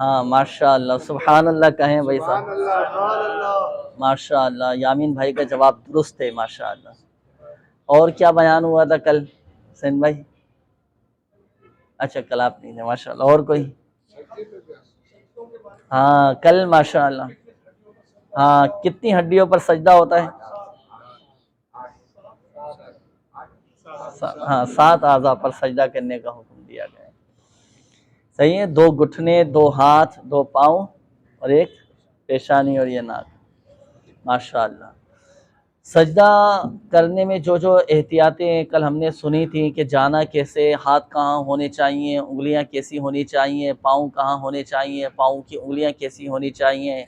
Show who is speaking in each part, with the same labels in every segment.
Speaker 1: ہاں ماشاء اللہ، سبحان اللہ کہیں بھائی صاحب، ماشاء اللہ، یامین بھائی کا جواب درست ہے ماشاء اللہ۔ اور کیا بیان ہوا تھا کل حسین بھائی؟ اچھا کل آپ نہیں تھے، ماشاء اللہ۔ اور کوئی؟ ہاں کل ماشاء اللہ، ہاں کتنی ہڈیوں پر سجدہ ہوتا ہے؟ ہاں 7 اعضاء پر سجدہ کرنے کا حکم دیا گیا ہے، صحیح ہے۔ 2 گھٹنے، 2 ہاتھ، 2 پاؤں اور 1 پیشانی اور یہ ناک، ماشاء اللہ۔ سجدہ کرنے میں جو جو احتیاطیں کل ہم نے سنی تھیں کہ جانا کیسے، ہاتھ کہاں ہونے چاہیے، انگلیاں کیسی ہونی چاہیے، پاؤں کہاں ہونے چاہیے، پاؤں کی انگلیاں کیسی ہونی چاہیے،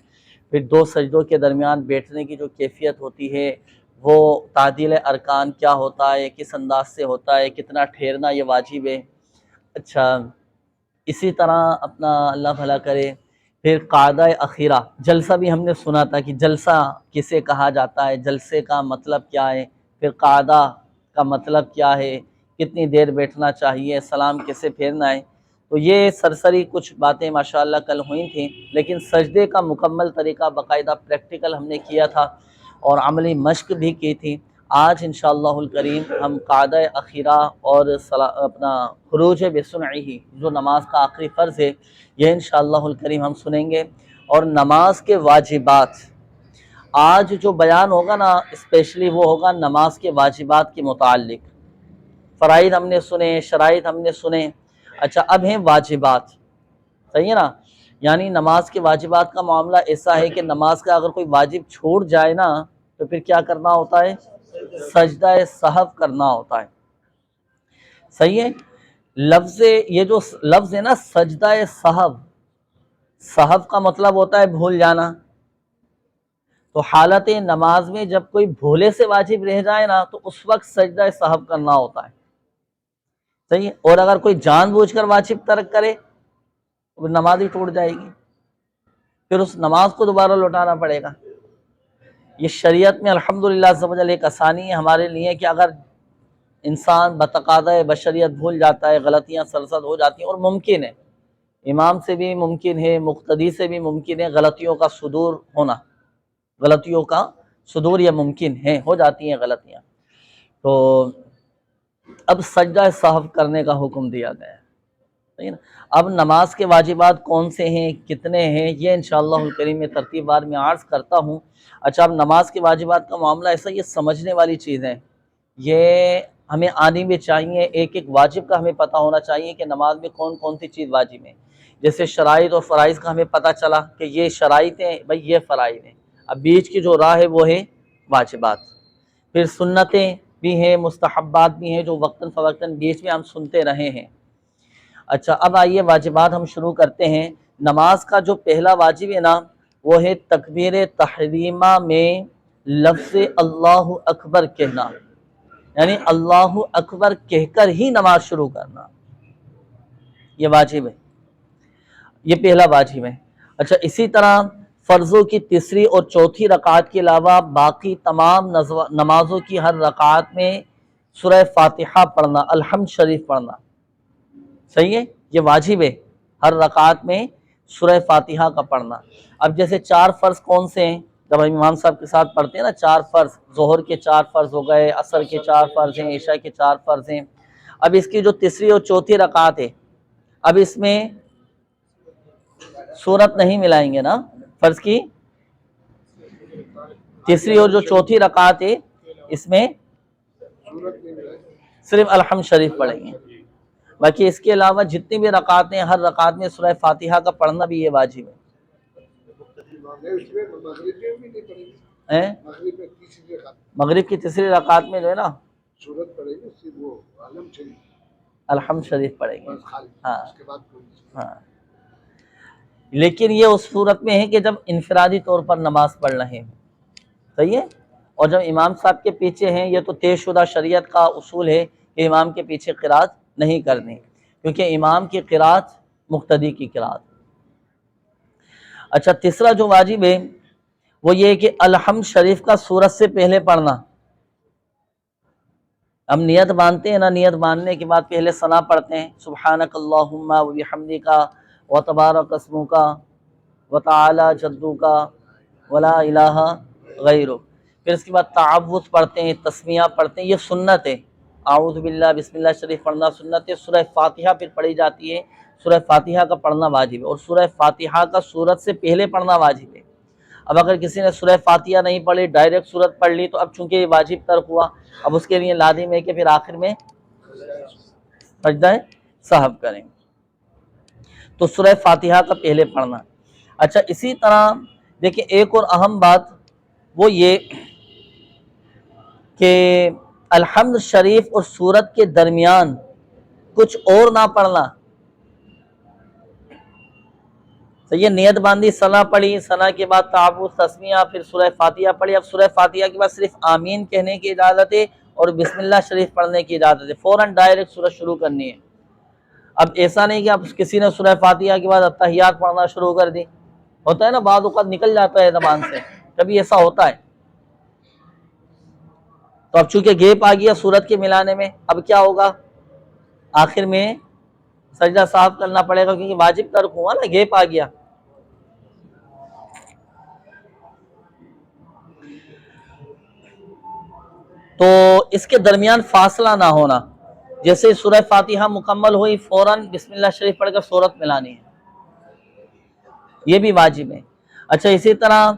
Speaker 1: پھر 2 سجدوں کے درمیان بیٹھنے کی جو کیفیت ہوتی ہے، وہ تعدیل ارکان کیا ہوتا ہے، کس انداز سے ہوتا ہے، کتنا ٹھہرنا یہ واجب ہے۔ اچھا اسی طرح اپنا اللہ بھلا کرے، پھر قاعدہ اخیرہ، جلسہ بھی ہم نے سنا تھا کہ جلسہ کسے کہا جاتا ہے، جلسے کا مطلب کیا ہے، پھر قاعدہ کا مطلب کیا ہے، کتنی دیر بیٹھنا چاہیے، سلام کیسے پھیرنا ہے۔ تو یہ سرسری کچھ باتیں ماشاءاللہ کل ہوئی تھیں، لیکن سجدے کا مکمل طریقہ باقاعدہ پریکٹیکل ہم نے کیا تھا اور عملی مشق بھی کی تھی۔ آج انشاءاللہ الکریم ہم قاعدہ اخیرہ اور اپنا خروج بسنعہ جو نماز کا آخری فرض ہے، یہ انشاءاللہ الکریم ہم سنیں گے۔ اور نماز کے واجبات آج جو بیان ہوگا نا، اسپیشلی وہ ہوگا نماز کے واجبات کے متعلق۔ فرائض ہم نے سنے، شرائط ہم نے سنے، اچھا اب ہیں واجبات، صحیح ہے نا؟ یعنی نماز کے واجبات کا معاملہ ایسا ہے کہ نماز کا اگر کوئی واجب چھوٹ جائے نا تو پھر کیا کرنا ہوتا ہے؟ سجدہ سہو کرنا ہوتا ہے، صحیح ہے۔ یہ جو لفظ ہے نا سجدہ سہو، سہو کا مطلب ہوتا ہے بھول جانا، تو حالت نماز میں جب کوئی بھولے سے واجب رہ جائے نا تو اس وقت سجدہ سہو کرنا ہوتا ہے، صحیح ہے۔ اور اگر کوئی جان بوجھ کر واجب ترک کرے تو نماز ہی ٹوٹ جائے گی، پھر اس نماز کو دوبارہ لوٹانا پڑے گا۔ یہ شریعت میں الحمدللہ عز و جل ایک آسانی ہے ہمارے لیے کہ اگر انسان بتقاضۂ بشریت بھول جاتا ہے، غلطیاں سرزد ہو جاتی ہیں، اور ممکن ہے امام سے بھی ممکن ہے، مقتدی سے بھی ممکن ہے غلطیوں کا صدور ہونا، غلطیوں کا صدور یہ ممکن ہے، ہو جاتی ہیں غلطیاں، تو اب سجدہ سہو کرنے کا حکم دیا گیا ہے، صحیح نا؟ اب نماز کے واجبات کون سے ہیں، کتنے ہیں، یہ انشاءاللہ الکریم میں ترتیب وار میں عرض کرتا ہوں۔ اچھا اب نماز کے واجبات کا معاملہ ایسا، یہ سمجھنے والی چیز ہے، یہ ہمیں آنی بھی چاہیے، ایک ایک واجب کا ہمیں پتہ ہونا چاہیے کہ نماز میں کون کون سی چیز واجب ہے۔ جیسے شرائط اور فرائض کا ہمیں پتہ چلا کہ یہ شرائط ہیں بھئی، یہ فرائض ہیں، اب بیچ کی جو راہ ہے وہ ہے واجبات، پھر سنتیں بھی ہیں، مستحبات بھی ہیں جو وقتاً فوقتاً بیچ میں ہم سنتے رہے ہیں۔ اچھا اب آئیے واجبات ہم شروع کرتے ہیں۔ نماز کا جو پہلا واجب ہے نا وہ ہے تکبیر تحریمہ میں لفظ اللہ اکبر کہنا، یعنی اللہ اکبر کہہ کر ہی نماز شروع کرنا، یہ واجب ہے، یہ پہلا واجب ہے۔ اچھا اسی طرح فرضوں کی تیسری اور چوتھی رکعت کے علاوہ باقی تمام نمازوں کی ہر رکعت میں سورہ فاتحہ پڑھنا، الحمد شریف پڑھنا، صحیح ہے، یہ واجب ہے، ہر رکعت میں سورہ فاتحہ کا پڑھنا۔ اب جیسے 4 فرض کون سے ہیں، جب ہم امام صاحب کے ساتھ پڑھتے ہیں نا 4 فرض، ظہر کے 4 فرض ہو گئے، عصر کے 4 فرض ہیں، عشاء کے 4 فرض ہیں۔ اب اس کی جو تیسری اور چوتھی رکعت ہے، اب اس میں سورت نہیں ملائیں گے نا، فرض کی تیسری اور جو چوتھی رکعت ہے اس میں صرف الحمد شریف پڑھیں گے، باقی اس کے علاوہ جتنی بھی رکعتیں ہر رکعت میں سورہ فاتحہ کا پڑھنا بھی یہ واجب ہے۔ مغرب کی تیسری رکعت میں جو ہے نا الحمد شریف پڑھیں گے، ہاں ہاں، لیکن یہ اس صورت میں ہے کہ جب انفرادی طور پر نماز پڑھ رہے ہیں، صحیح ہے، اور جب امام صاحب کے پیچھے ہیں، یہ تو طے شدہ شریعت کا اصول ہے کہ امام کے پیچھے قرات نہیں کرنی، کیونکہ امام کی قرات مقتدی کی قرات۔ اچھا تیسرا جو واجب ہے وہ یہ ہے کہ الحمد شریف کا سورت سے پہلے پڑھنا۔ ہم نیت باندھتے ہیں نا، نیت باندھنے کے بعد پہلے ثنا پڑھتے ہیں، سبحانک اللہم و بحمدک وتبارک اسمک وتعالی جدک ولا الہ غیرک۔ پھر اس کے بعد تعوذ پڑھتے ہیں، تسمیہ پڑھتے ہیں، یہ سنت ہے۔ اعوذ باللہ بسم اللہ شریف پڑھنا سنت ہے۔ سورہ فاتحہ پھر پڑھی جاتی ہے، سورہ فاتحہ کا پڑھنا واجب ہے، اور سورہ فاتحہ کا سورت سے پہلے پڑھنا واجب ہے۔ اب اگر کسی نے سورہ فاتحہ نہیں پڑھی، ڈائریکٹ سورت پڑھ لی، تو اب چونکہ یہ واجب ترک ہوا، اب اس کے لیے لازم ہے کہ پھر آخر میں سجدہ سہو کریں۔ تو سورہ فاتحہ کا پہلے پڑھنا۔ اچھا، اسی طرح دیکھیں ایک اور اہم بات وہ یہ کہ الحمد شریف اور سورت کے درمیان کچھ اور نہ پڑھنا۔ تو یہ نیت باندھی، ثنا پڑھی، ثنا کے بعد تعوذ، تسمیہ، پھر سورہ فاتحہ پڑھی۔ اب سورہ فاتحہ کے بعد صرف آمین کہنے کی اجازت ہے اور بسم اللہ شریف پڑھنے کی اجازت ہے، فوراً ڈائریکٹ سورت شروع کرنی ہے۔ اب ایسا نہیں کہ اب کسی نے سورہ فاتحہ کے بعد اتحیات پڑھنا شروع کر دی، ہوتا ہے نا بعض اوقات نکل جاتا ہے زبان سے، کبھی ایسا ہوتا ہے۔ تو اب چونکہ گیپ آ گیا سورت کے ملانے میں، اب کیا ہوگا؟ آخر میں سجدہ صاحب کرنا پڑے گا، کیونکہ واجب ترک ہوا نا، گیپ آ گیا۔ تو اس کے درمیان فاصلہ نہ ہونا، جیسے سورہ فاتحہ مکمل ہوئی فوراً بسم اللہ شریف پڑھ کر سورت ملانی ہے، یہ بھی واجب ہے۔ اچھا، اسی طرح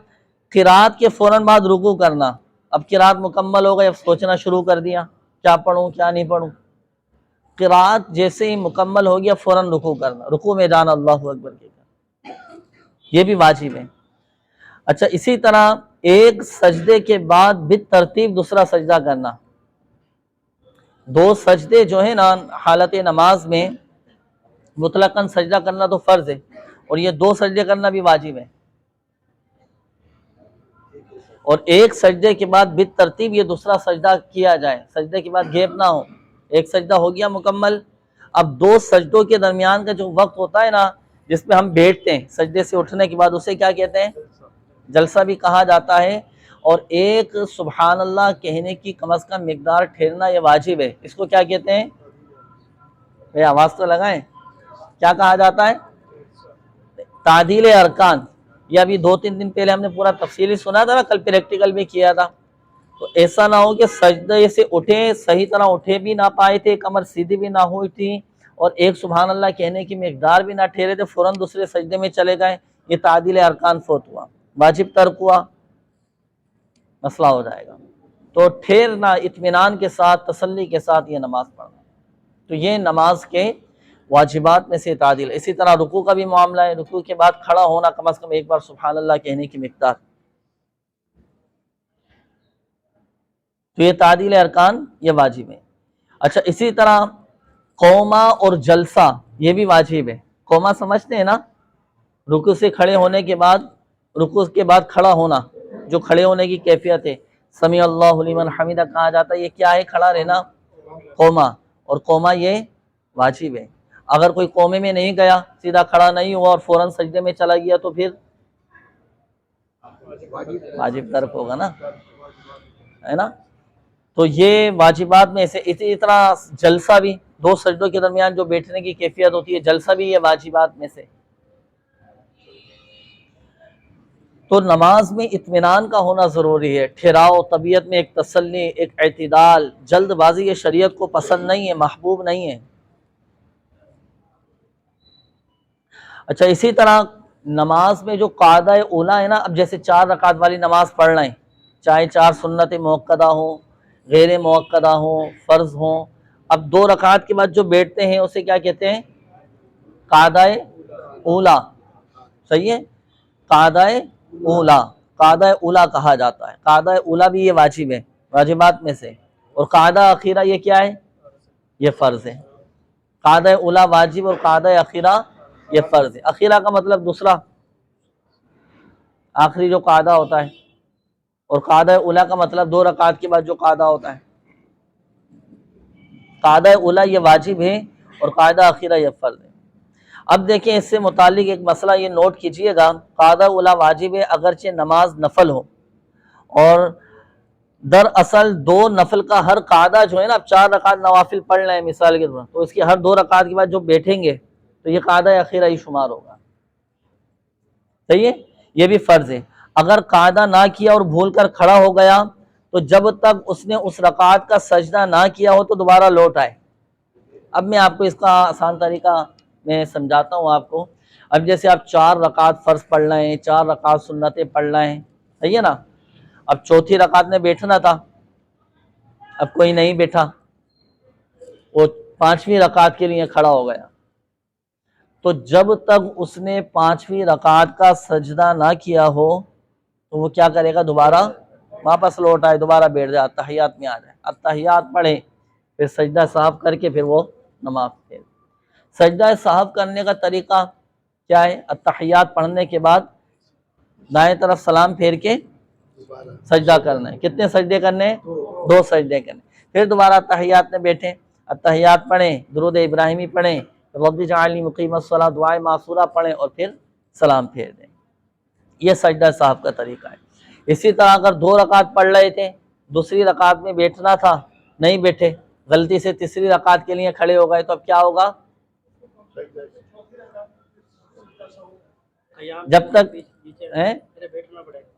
Speaker 1: قرات کے فوراً بعد رکوع کرنا۔ اب قرات مکمل ہو گئی، اب سوچنا شروع کر دیا کیا پڑھوں کیا نہیں پڑھوں۔ قرات جیسے ہی مکمل ہو گیا فوراً رکوع کرنا، رکوع میں جانا، اللہ اکبر کے، یہ بھی واجب ہے۔ اچھا، اسی طرح ایک سجدے کے بعد بالترتیب دوسرا سجدہ کرنا۔ دو سجدے جو ہیں نا حالت نماز میں مطلقاً سجدہ کرنا تو فرض ہے، اور یہ دو سجدے کرنا بھی واجب ہے، اور ایک سجدے کے بعد بالترتیب یہ دوسرا سجدہ کیا جائے، سجدے کے بعد گیپ نہ ہو۔ ایک سجدہ ہو گیا مکمل، اب دو سجدوں کے درمیان کا جو وقت ہوتا ہے نا جس پہ ہم بیٹھتے ہیں سجدے سے اٹھنے کے بعد، اسے کیا کہتے ہیں؟ جلسہ بھی کہا جاتا ہے۔ اور ایک سبحان اللہ کہنے کی کم از کم مقدار ٹھہرنا یہ واجب ہے، اس کو کیا کہتے ہیں؟ بھئی آواز تو لگائیں، کیا کہا جاتا ہے؟ تعدیل ارکان۔ یہ ابھی 2-3 دن پہلے ہم نے پورا تفصیلی سنا تھا نا، کل پریکٹیکل بھی کیا تھا۔ تو ایسا نہ ہو کہ سجدے سے اٹھے، صحیح طرح اٹھے بھی نہ پائے تھے، کمر سیدھی بھی نہ ہوئی تھی، اور ایک سبحان اللہ کہنے کی مقدار بھی نہ ٹھہرے تھے، فوراً دوسرے سجدے میں چلے گئے، یہ تعدیل ارکان فوت ہوا، واجب ترک ہوا، مسئلہ ہو جائے گا۔ تو ٹھہرنا، اطمینان کے ساتھ، تسلی کے ساتھ یہ نماز پڑھنا، تو یہ نماز کے واجبات میں سے تعدیل۔ اسی طرح رکوع کا بھی معاملہ ہے، رکوع کے بعد کھڑا ہونا، کم از کم ایک بار سبحان اللہ کہنے کی مقدار، تو یہ تعدیل ارکان یہ واجب ہے۔ اچھا، اسی طرح قوما اور جلسہ یہ بھی واجب ہے۔ قوما سمجھتے ہیں نا، رکوع سے کھڑے ہونے کے بعد، رکوع کے بعد کھڑا ہونا، جو کھڑے ہونے کی کیفیت ہے، سمیع اللہ لمن حمیدہ کہا جاتا ہے، یہ کیا ہے؟ کھڑا رہنا، قوما، اور قوما یہ واجب ہے۔ اگر کوئی قومے میں نہیں گیا، سیدھا کھڑا نہیں ہوا اور فوراً سجدے میں چلا گیا تو پھر واجب ترک ہوگا نا، ہے نا؟ تو یہ واجبات میں سے۔ اسی طرح جلسہ بھی، دو سجدوں کے درمیان جو بیٹھنے کی کیفیت ہوتی ہے، جلسہ بھی یہ واجبات میں سے۔ تو نماز میں اطمینان کا ہونا ضروری ہے، ٹھہراؤ، طبیعت میں ایک تسلی، ایک اعتدال، جلد بازی یہ شریعت کو پسند نہیں ہے، محبوب نہیں ہے۔ اچھا، اسی طرح نماز میں جو قاعدہ اولیٰ ہے نا، اب جیسے 4 رکعت والی نماز پڑھ رہے ہیں، چاہے 4 سنت موقدہ ہوں، غیر موقدہ ہوں، فرض ہوں، اب 2 رکعت کے بعد جو بیٹھتے ہیں اسے کیا کہتے ہیں؟ قاعدہ اولیٰ، صحیح ہے؟ قاعدہ اولیٰ، قاعدہ اولیٰ کہا جاتا ہے۔ قاعدہ اولیٰ بھی یہ واجب ہے، واجبات میں سے، اور قاعدہ اخیرہ یہ کیا ہے؟ یہ فرض ہے۔ قاعدہ اولیٰ واجب اور قاعدہ اخیرہ یہ فرض ہے۔ اخیرہ کا مطلب دوسرا، آخری جو قاعدہ ہوتا ہے، اور قاعدہ اولیٰ کا مطلب 2 رکعت کے بعد جو قاعدہ ہوتا ہے۔ قاعدہ اولیٰ یہ واجب ہے اور قاعدہ اخیرہ یہ فرض ہے۔ اب دیکھیں اس سے متعلق ایک مسئلہ یہ نوٹ کیجئے گا، قاعدہ اولیٰ واجب ہے اگرچہ نماز نفل ہو، اور دراصل 2 نفل کا ہر قاعدہ جو ہے نا، اب 4 رکعت نوافل پڑھ لیں مثال کے طور پر، تو اس کی ہر 2 رکعت کے بعد جو بیٹھیں گے تو یہ قاعدہ اخیرہ ہی شمار ہوگا. صحیح ہے، یہ بھی فرض ہے. اگر قاعدہ نہ کیا اور بھول کر کھڑا ہو گیا تو جب تک اس نے اس رکعت کا سجدہ نہ کیا ہو تو دوبارہ لوٹ آئے. اب میں آپ کو اس کا آسان طریقہ میں سمجھاتا ہوں آپ کو. اب جیسے آپ 4 رکعت فرض پڑھ رہے ہیں، 4 رکعت سنتیں پڑھ رہے ہیں، صحیح ہے نا. اب چوتھی رکعت میں بیٹھنا تھا، اب کوئی نہیں بیٹھا، وہ 5ویں رکعت کے لیے کھڑا ہو گیا. تو جب تک اس نے 5ویں رکعت کا سجدہ نہ کیا ہو تو وہ کیا کرے گا؟ دوبارہ واپس لوٹ آئے، دوبارہ بیٹھ جائے، اتحیات میں آ جائے، اتحیات پڑھے، پھر سجدہ صاحب کر کے پھر وہ نماز پڑھے. سجدہ صاحب کرنے کا طریقہ کیا ہے؟ اتحیات پڑھنے کے بعد دائیں طرف سلام پھیر کے سجدہ کرنا ہے. کتنے سجدے کرنے ہیں؟ 2 سجدے کرنے. پھر دوبارہ اتحیات میں بیٹھیں، اتحیات پڑھیں، درود ابراہیمی پڑھیں، رب اجعلنی مقیم الصلاۃ دعائے معصورہ پڑھیں اور پھر سلام پھیر دیں. یہ سجدہ صاحب کا طریقہ ہے. اسی طرح اگر 2 رکعت پڑھ رہے تھے، دوسری رکعت میں بیٹھنا تھا، نہیں بیٹھے، غلطی سے تیسری رکعت کے لیے کھڑے ہو گئے، تو اب کیا ہوگا؟ جب تک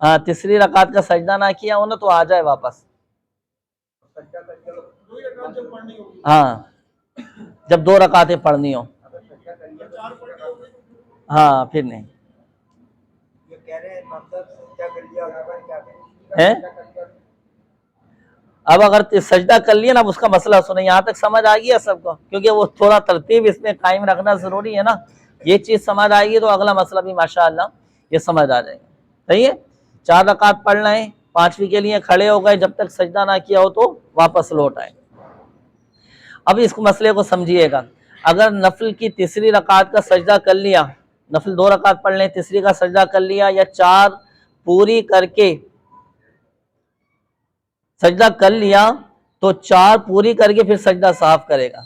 Speaker 1: ہاں تیسری رکعت کا سجدہ نہ کیا ہو نا تو آ جائے واپس. ہاں جب 2 رکعتیں پڑھنی ہو، ہاں پھر نہیں. اب اگر سجدہ کر لیا نا، اب اس کا مسئلہ سنیں. یہاں تک سمجھ آ گیا سب کو؟ کیونکہ وہ تھوڑا ترتیب اس میں قائم رکھنا ضروری ہے نا. یہ چیز سمجھ آئے گی تو اگلا مسئلہ بھی ماشاءاللہ یہ سمجھ آ جائے گا. صحیح ہے، 4 رکعت پڑھ رہے ہیں، 5ویں کے لیے کھڑے ہو گئے، جب تک سجدہ نہ کیا ہو تو واپس لوٹ آئے. اب اس مسئلے کو سمجھیے گا. اگر نفل کی تیسری رکعت کا سجدہ کر لیا، نفل 2 رکعت پڑھ لیں، تیسری کا سجدہ کر لیا، یا 4 پوری کر کے سجدہ کر لیا تو 4 پوری کر کے پھر سجدہ صاحب کرے گا.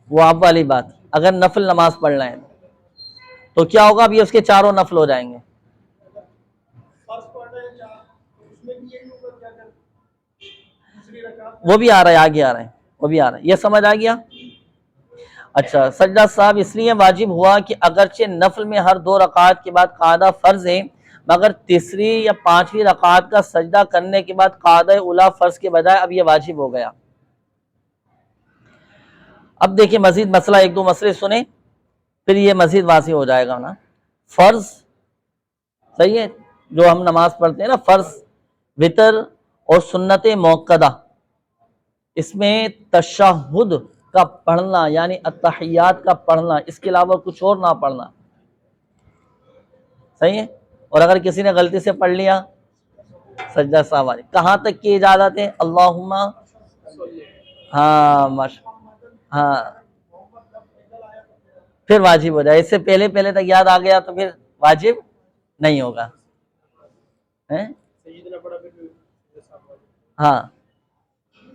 Speaker 1: وہ آپ والی بات. اگر نفل نماز پڑھ رہے ہیں تو کیا ہوگا؟ اب یہ اس کے 4 نفل ہو جائیں گے. وہ بھی آ رہا ہے، آگے آ رہے ہیں، وہ بھی آ رہا ہے. یہ سمجھ آ گیا؟ اچھا، سجدہ صاحب اس لیے واجب ہوا کہ اگرچہ نفل میں ہر 2 رکعت کے بعد قاعدہ فرض ہے، مگر تیسری یا 5ویں رکعت کا سجدہ کرنے کے بعد قاعدہ اولا فرض کے بجائے اب یہ واجب ہو گیا. اب دیکھیں مزید مسئلہ، 1-2 مسئلے سنیں پھر یہ مزید واضح ہو جائے گا نا. فرض، صحیح ہے، جو ہم نماز پڑھتے ہیں نا، فرض، وتر اور سنت موقدہ، اس میں تشہد کا پڑھنا یعنی اتحیات کا پڑھنا، اس کے علاوہ کچھ اور نہ پڑھنا. صحیح ہے. اور اگر کسی نے غلطی سے پڑھ لیا سجدہ صاحب، کہاں تک کی اجازت ہے؟ اللہم، ہاں پھر واجب ہو جائے. اس سے پہلے تک یاد آ گیا تو پھر واجب نہیں ہوگا. ہاں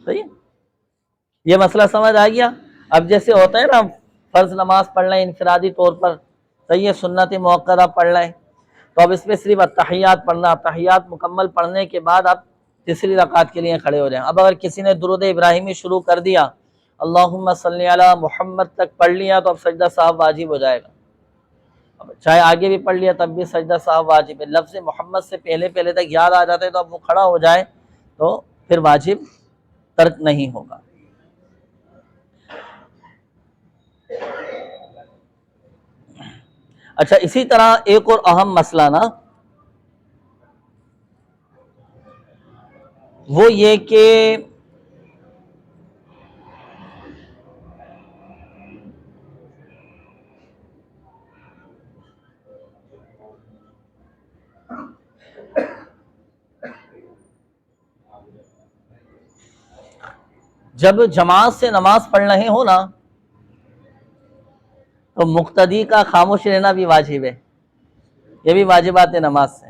Speaker 1: صحیح، یہ مسئلہ سمجھ آ گیا. اب جیسے ہوتا ہے نا، فرض نماز پڑھ لیں انفرادی طور پر، صحیح ہے، سنت موقدہ پڑھ لیں، تو اب اس میں صرف اتحیات پڑھنا، اتحیات مکمل پڑھنے کے بعد اب تیسری رکعت کے لیے کھڑے ہو جائیں. اب اگر کسی نے درود ابراہیمی شروع کر دیا، اللہم صلی علی محمد تک پڑھ لیا، تو اب سجدہ صاحب واجب ہو جائے گا. اب چاہے آگے بھی پڑھ لیا تب بھی سجدہ صاحب واجب ہے. لفظ محمد سے پہلے تک یاد آ جاتے تو اب وہ کھڑا ہو جائے تو پھر واجب ترک نہیں ہوگا. اچھا، اسی طرح ایک اور اہم مسئلہ نا، وہ یہ کہ جب جماعت سے نماز پڑھ رہے ہو نا تو مقتدی کا خاموش رہنا بھی واجب ہے. یہ بھی واجبات نماز سے،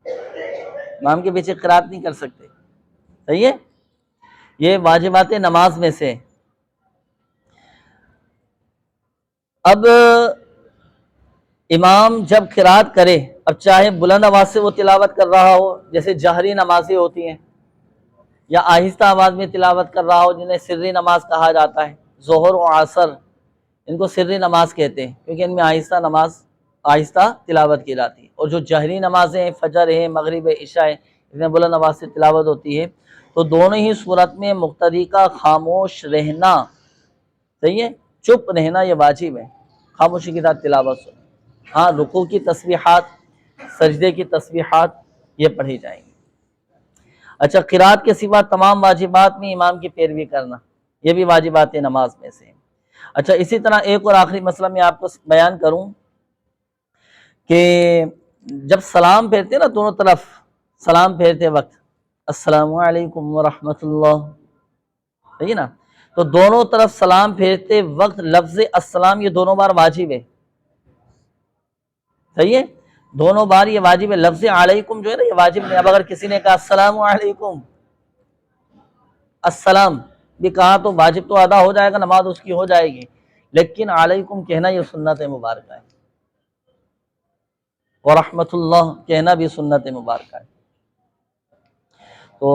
Speaker 1: امام کے پیچھے قرات نہیں کر سکتے. صحیح ہے، یہ واجبات نماز میں سے. اب امام جب قرات کرے، اب چاہے بلند آواز سے وہ تلاوت کر رہا ہو جیسے جہری نمازیں ہوتی ہیں، یا آہستہ آواز میں تلاوت کر رہا ہو جنہیں سری نماز کہا جاتا ہے، ظہر و عصر ان کو سری نماز کہتے ہیں، کیونکہ ان میں آہستہ تلاوت کی جاتی ہے، اور جو جہری نمازیں فجر ہے، مغرب ہے، عشاء ہے، اس میں بلند آواز سے تلاوت ہوتی ہے، تو دونوں ہی صورت میں مقتدی کا خاموش رہنا، صحیح ہے، چپ رہنا یہ واجب ہے، خاموشی کے ساتھ تلاوت سنیں۔ ہاں رکوع کی تسبیحات، سجدے کی تسبیحات یہ پڑھی جائیں گی۔ اچھا، قرات کے سوا تمام واجبات میں امام کی پیروی کرنا، یہ بھی واجبات نماز میں سے۔ اچھا، اسی طرح ایک اور آخری مسئلہ میں آپ کو بیان کروں کہ جب سلام پھیرتے نا دونوں طرف، سلام پھیرتے وقت السلام علیکم ورحمۃ اللہ، صحیح نا، تو دونوں طرف سلام پھیرتے وقت لفظ السلام یہ دونوں بار واجب ہے، صحیح ہے، دونوں بار یہ واجب ہے۔ لفظ علیکم جو ہے نا یہ واجب نہیں۔ اب اگر کسی نے کہا السلام علیکم، السلام بھی کہا تو واجب تو ادا ہو جائے گا، نماز اس کی ہو جائے گی، لیکن علیکم کہنا یہ سنت مبارکہ ہے، ورحمۃ اللہ کہنا بھی سنت مبارکہ ہے۔ تو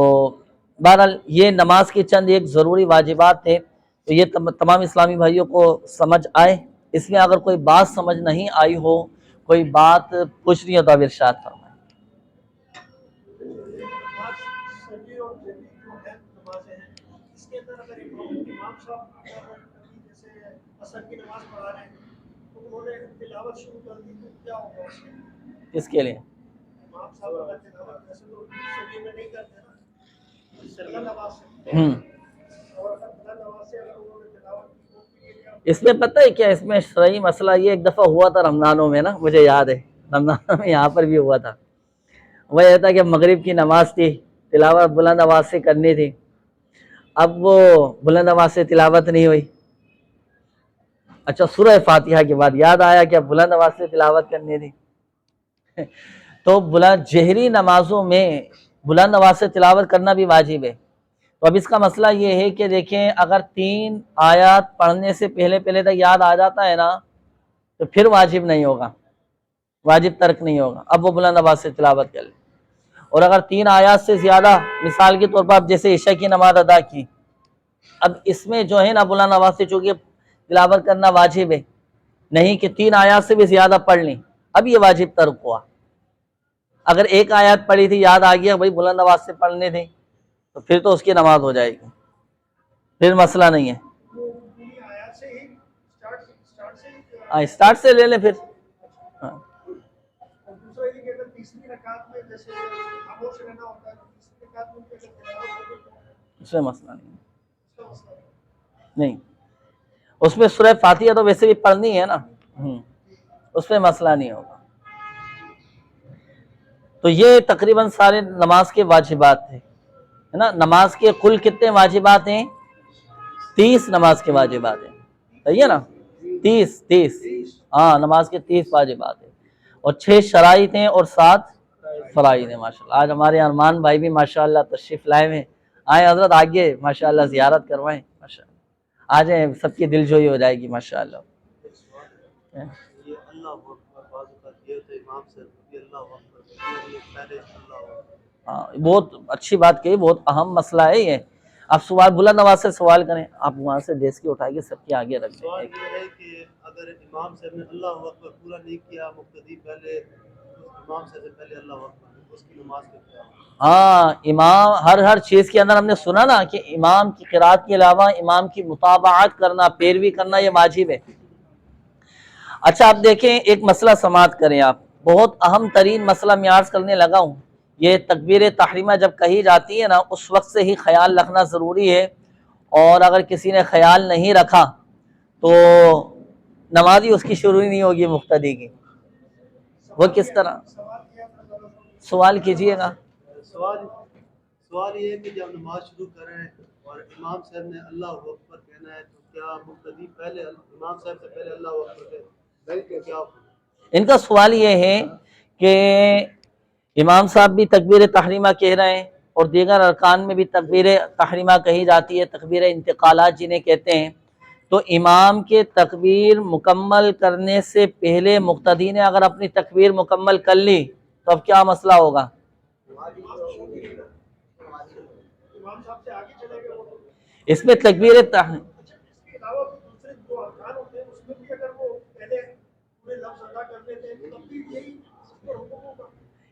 Speaker 1: بہرحال یہ نماز کی چند ایک ضروری واجبات تھے، تو یہ تمام اسلامی بھائیوں کو سمجھ آئے۔ اس میں اگر کوئی بات سمجھ نہیں آئی ہو، کوئی بات پوچھنی ہو تو اب ارشاد فرمائیں۔ کس کے لیے؟ اس میں پتہ ہے کیا، اس میں شرعی مسئلہ یہ ایک دفعہ ہوا تھا رمضانوں میں نا، مجھے یاد ہے رمضانوں میں یہاں پر بھی ہوا تھا۔ وہ یہ تھا کہ مغرب کی نماز تھی، تلاوت بلند آواز سے کرنی تھی، اب وہ بلند آواز سے تلاوت نہیں ہوئی۔ اچھا، سورہ فاتحہ کے بعد یاد آیا کہ اب بلند آواز سے تلاوت کرنی تھی، تو جہری نمازوں میں بلند آواز سے تلاوت کرنا بھی واجب ہے۔ تو اب اس کا مسئلہ یہ ہے کہ دیکھیں، اگر 3 آیات پڑھنے سے پہلے تک یاد آ جاتا ہے نا تو پھر واجب نہیں ہوگا، واجب ترک نہیں ہوگا، اب وہ بلند آواز سے تلاوت کر لے۔ اور اگر 3 آیات سے زیادہ، مثال کے طور پر اب جیسے عشاء کی نماز ادا کی، اب اس میں جو ہے نا بلند آواز سے چونکہ تلاوت کرنا واجب ہے، نہیں کہ 3 آیات سے بھی زیادہ پڑھ لیں، اب یہ واجب ترک ہوا۔ اگر 1 آیات پڑھی تھی، یاد آ گیا بھائی بلند آواز سے پڑھنے تھے، تو پھر تو اس کی نماز ہو جائے گی، پھر مسئلہ نہیں ہے۔ اسٹارٹ سے لے لیں پھر۔ اس میں مسئلہ نہیں، اس میں سورہ فاتحہ تو ویسے بھی پڑھنی ہے نا، اس میں مسئلہ نہیں ہوگا۔ تو یہ تقریباً سارے نماز کے واجبات تھے، ہے نا۔ نماز کے کل کتنے واجبات ہیں؟ 30 نماز کے واجبات ہیں، صحیح ہے نا، 30 ہاں، نماز کے 30 واجبات ہیں، اور 6 شرائط ہیں اور 7 فرائض ہیں۔ ماشاءاللہ آج ہمارے ارمان بھائی بھی ماشاءاللہ تشریف لائے ہیں، آئے حضرت آگے ماشاءاللہ زیارت کروائیں، ماشاءاللہ آ جائیں، سب کی دل جوئی ہو جائے گی ماشاءاللہ۔ ہاں، بہت اچھی بات کہی، بہت اہم مسئلہ ہے یہ۔ آپ سوال بلند آواز سے سوال کریں، آپ وہاں سے ڈیسک کی اٹھا کے سب کے آگے رکھ دیں۔
Speaker 2: سوال یہ ہے کہ اگر امام صاحب نے اللہ اکبر پورا نہیں کیا، مقتدی پہلے امام صاحب سے پہلے اللہ اکبر، اس کی نماز کا کیا؟
Speaker 1: ہاں، امام ہر چیز کے اندر ہم نے سنا نا کہ امام کی قرات کے علاوہ امام کی متابعت کرنا، پیروی کرنا یہ واجب ہے۔ اچھا، آپ دیکھیں ایک مسئلہ سماعت کریں، آپ بہت اہم ترین مسئلہ میں عرض کرنے لگا ہوں۔ یہ تکبیر تحریمہ جب کہی جاتی ہے نا، اس وقت سے ہی خیال رکھنا ضروری ہے، اور اگر کسی نے خیال نہیں رکھا تو نماز ہی اس کی شروع نہیں ہوگی مقتدی کی۔ وہ کس طرح؟ سوال کیجئے گا۔
Speaker 2: سوال یہ ہے کہ جب نماز شروع کریں اور امام صاحب نے اللہ اکبر کہنا ہے تو کیا مقتدی پہلے امام صاحب سے پہلے اللہ اکبر کہے؟ کیا
Speaker 1: ان کا سوال یہ ہے کہ امام صاحب بھی تکبیر تحریمہ کہہ رہے ہیں، اور دیگر ارکان میں بھی تکبیر تحریمہ کہی جاتی ہے، تکبیر انتقالات جنہیں کہتے ہیں، تو امام کے تکبیر مکمل کرنے سے پہلے مقتدی نے اگر اپنی تکبیر مکمل کر لی تو اب کیا مسئلہ ہوگا؟ اس میں تکبیر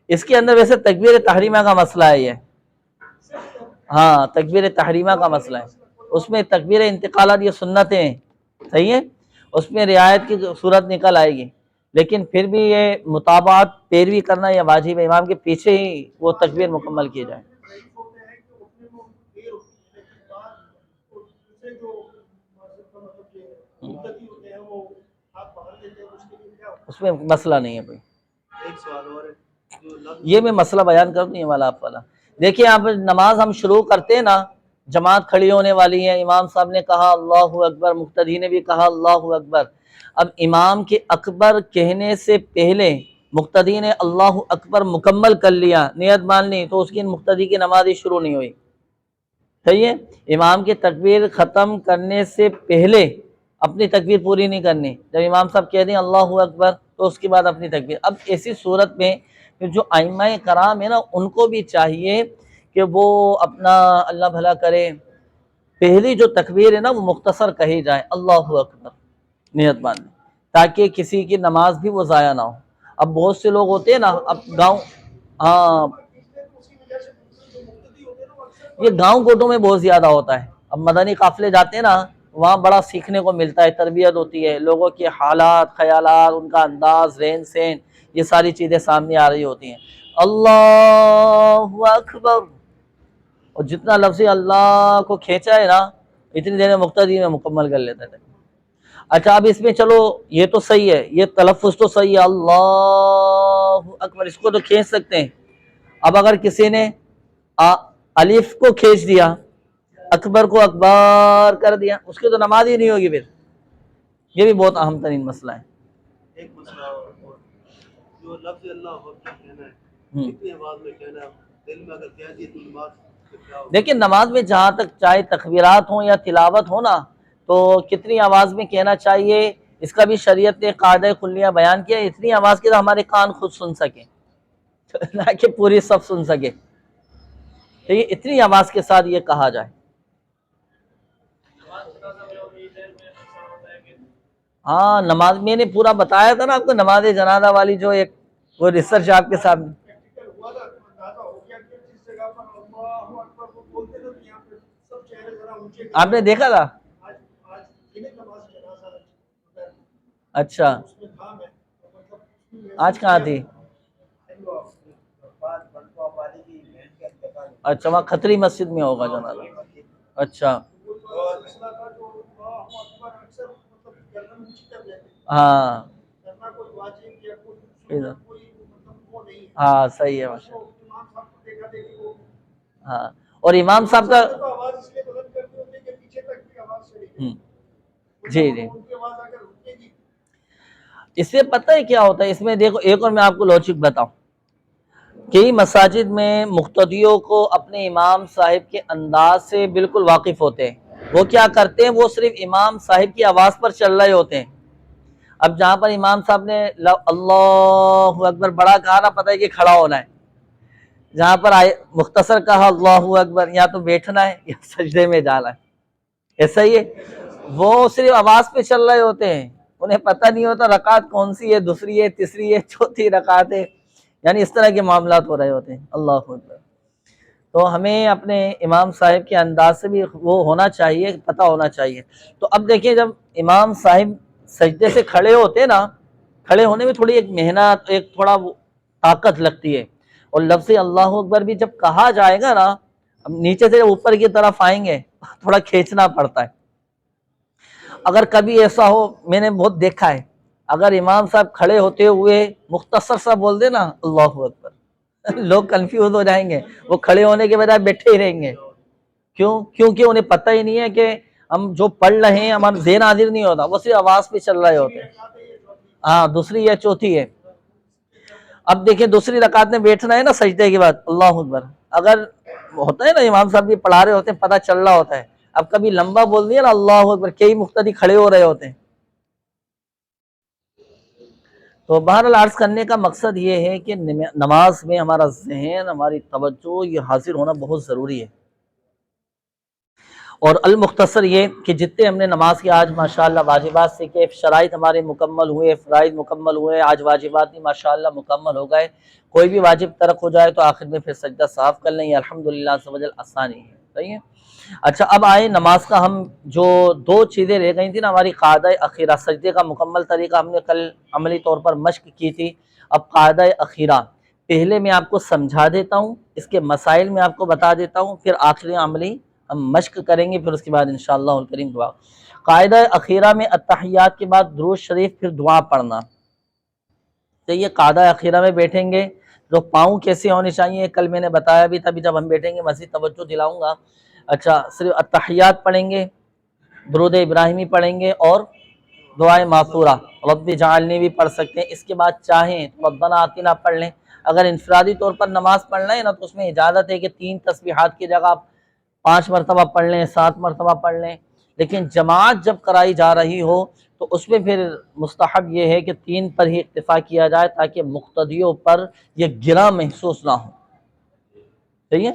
Speaker 1: اس کے اندر ویسے تکبیر تحریمہ کا مسئلہ ہے یہ، ہاں تکبیر تحریمہ کا مسئلہ ہے، اس میں تکبیر انتقالات یہ سنتیں ہیں، صحیح ہے، اس میں رعایت کی صورت نکل آئے گی، لیکن پھر بھی یہ مطابعت پیروی کرنا یا واجب ہے، امام کے پیچھے ہی وہ تکبیر مکمل کی جائے۔ اس میں مسئلہ نہیں ہے بھائی،
Speaker 2: ایک سوال اور ہے، جو لفظ
Speaker 1: یہ میں مسئلہ بیان کر دوں یہ والا آپ والا۔ دیکھیں آپ نماز ہم شروع کرتے ہیں نا، جماعت کھڑی ہونے والی ہے، امام صاحب نے کہا اللہ اکبر، مقتدی نے بھی کہا اللہ اکبر، اب امام کے اکبر کہنے سے پہلے مقتدی نے اللہ اکبر مکمل کر لیا، نیت مان لی، تو اس کی مقتدی کی نماز ہی شروع نہیں ہوئی، صحیح ہے، امام کی تکبیر ختم کرنے سے پہلے اپنی تکبیر پوری نہیں کرنی، جب امام صاحب کہہ دیں اللہ اکبر تو اس کے بعد اپنی تکبیر۔ اب ایسی صورت میں جو ائمہ کرام ہیں نا، ان کو بھی چاہیے کہ وہ اپنا اللہ بھلا کرے، پہلی جو تکبیر ہے نا وہ مختصر کہی جائے، اللہ اکبر نیت باندھیں، تاکہ کسی کی نماز بھی وہ ضائع نہ ہو۔ اب بہت سے لوگ ہوتے ہیں نا، اب گاؤں، ہاں یہ گاؤں کوٹوں میں بہت زیادہ ہوتا ہے، اب مدنی قافلے جاتے ہیں نا، وہاں بڑا سیکھنے کو ملتا ہے، تربیت ہوتی ہے، لوگوں کے حالات، خیالات، ان کا انداز، رہن سہن، یہ ساری چیزیں سامنے آ رہی ہوتی ہیں، اللہ اکبر، اور جتنا لفظ اللہ کو کھینچا ہے نا اتنی دیر میں مقتدی میں مکمل کر لیتا ہے۔ اچھا اب اس میں چلو یہ تو صحیح ہے، یہ تلفظ تو صحیح ہے اللہ اکبر، اس کو تو کھینچ سکتے ہیں، اب اگر کسی نے الف کو کھینچ دیا، اکبر کو اکبر کر دیا، اس کی تو نماز ہی نہیں ہوگی پھر، یہ بھی بہت اہم ترین مسئلہ ہے۔
Speaker 2: ایک مسئلہ اور، جو لفظ اللہ اکبر کہنا ہے کتنی آواز میں کہنا ہے، دل میں اگر کہہ دیے تو نماز سے کیا ہوگا؟
Speaker 1: لیکن نماز میں جہاں تک چاہے تکبیرات ہوں یا تلاوت ہو نا، تو کتنی آواز میں کہنا چاہیے، اس کا بھی شریعت نے قاعدہ کلیہ بیان کیا، اتنی آواز کے ہمارے کان خود سن سکیں، نہ کہ پوری سب سن سکے، تو یہ اتنی آواز کے ساتھ یہ کہا جائے۔ ہاں نماز میں نے پورا بتایا تھا نا آپ کو، نماز جنازہ والی جو ایک وہ ریسرچ آپ کے سامنے، آپ نے دیکھا تھا؟ اچھا آج کہاں تھی؟ اچھا وہاں کھتری مسجد میں ہوگا جنازہ، اچھا ہاں ہاں صحیح ہے ماشاء اللہ، ہاں اور امام صاحب کا جی جی، اس سے پتہ ہے کیا ہوتا ہے، اس میں دیکھو ایک اور میں آپ کو لوجک بتاؤں، کئی مساجد میں مقتدیوں کو اپنے امام صاحب کے انداز سے بالکل واقف ہوتے ہیں، وہ کیا کرتے ہیں، وہ صرف امام صاحب کی آواز پر چل رہے ہوتے ہیں، اب جہاں پر امام صاحب نے اللہ اکبر بڑا کہا نا، پتہ ہے کہ کھڑا ہونا ہے، جہاں پر مختصر کہا اللہ اکبر، یا تو بیٹھنا ہے یا سجدے میں جانا ہے، ایسا ہی ہے، وہ صرف آواز پہ چل رہے ہوتے ہیں، انہیں پتہ نہیں ہوتا رکعت کون سی ہے، دوسری ہے، تیسری ہے، چوتھی رکعت ہے، یعنی اس طرح کے معاملات ہو رہے ہوتے ہیں، اللہ اکبر۔ تو ہمیں اپنے امام صاحب کے انداز سے بھی وہ ہونا چاہیے، پتہ ہونا چاہیے۔ تو اب دیکھیں جب امام صاحب سجدے سے کھڑے ہوتے ہیں نا، کھڑے ہونے میں تھوڑی ایک محنت، ایک تھوڑا طاقت لگتی ہے، اور لفظ اللہ اکبر بھی جب کہا جائے گا نا، اب نیچے سے اوپر کی طرف آئیں گے تھوڑا کھینچنا پڑتا ہے۔ اگر کبھی ایسا ہو، میں نے بہت دیکھا ہے، اگر امام صاحب کھڑے ہوتے ہوئے مختصر سا بول دے نا اللہ اکبر، لوگ کنفیوز ہو جائیں گے، وہ کھڑے ہونے کے بجائے بیٹھے ہی رہیں گے، کیوں؟ کیونکہ انہیں پتہ ہی نہیں ہے کہ ہم جو پڑھ رہے ہیں ہمارا ذہن حاضر نہیں ہوتا، وہ صرف آواز پہ چل رہے ہوتے ہیں، ہاں دوسری یا چوتھی ہے۔ اب دیکھیں دوسری رکعت میں بیٹھنا ہے نا سجدے کے بعد اللہ اکبر، اگر ہوتا ہے نا امام صاحب بھی پڑھا رہے ہوتے ہیں، پتہ چل رہا ہوتا ہے، اب کبھی لمبا بول دیا نا اللہ اکبر، کئی مقتدی کھڑے ہو رہے ہوتے ہیں۔ تو بہرحال عرض کرنے کا مقصد یہ ہے کہ نماز میں ہمارا ذہن، ہماری توجہ یہ حاضر ہونا بہت ضروری ہے، اور المختصر یہ کہ جتنے ہم نے نماز کے آج ماشاءاللہ واجبات سیکھے، شرائط ہمارے مکمل ہوئے، فرائض مکمل ہوئے، آج واجبات بھی ماشاءاللہ مکمل ہو گئے۔ کوئی بھی واجب ترک ہو جائے تو آخر میں پھر سجدہ صاف کر لیں، یہ الحمدللہ عز و جل آسانی ہے، صحیح ہے۔ اچھا اب آئے نماز کا، ہم جو دو چیزیں رہ گئی تھی نا ہماری قاعدہ اخیرہ، سجدے کا مکمل طریقہ ہم نے کل عملی طور پر مشق کی تھی۔ اب قاعدہ اخیرہ پہلے میں آپ کو سمجھا دیتا ہوں، اس کے مسائل میں آپ کو بتا دیتا ہوں، پھر آخری عملی ہم مشق کریں گے، پھر اس کے بعد انشاءاللہ الکریم دعا۔ قاعدہ اخیرہ میں التحیات کے بعد درود شریف پھر دعا پڑھنا۔ تو یہ قاعدہ اخیرہ میں بیٹھیں گے تو پاؤں کیسے ہونے چاہیے، کل میں نے بتایا بھی تھا، ابھی جب ہم بیٹھیں گے مزید توجہ دلاؤں گا۔ اچھا صرف التحیات پڑھیں گے، درود ابراہیمی پڑھیں گے، اور دعائے معثورہ رب جعلنی بھی پڑھ سکتے ہیں۔ اس کے بعد چاہیں تو ربنا آتنا پڑھ لیں۔ اگر انفرادی طور پر نماز پڑھنا ہے نا تو اس میں اجازت ہے کہ 3 تسبیحات کی جگہ آپ 5 مرتبہ پڑھ لیں، 7 مرتبہ پڑھ لیں، لیکن جماعت جب کرائی جا رہی ہو تو اس میں پھر مستحب یہ ہے کہ 3 پر ہی اکتفا کیا جائے تاکہ مقتدیوں پر یہ گراں محسوس نہ ہو، صحیح ہے۔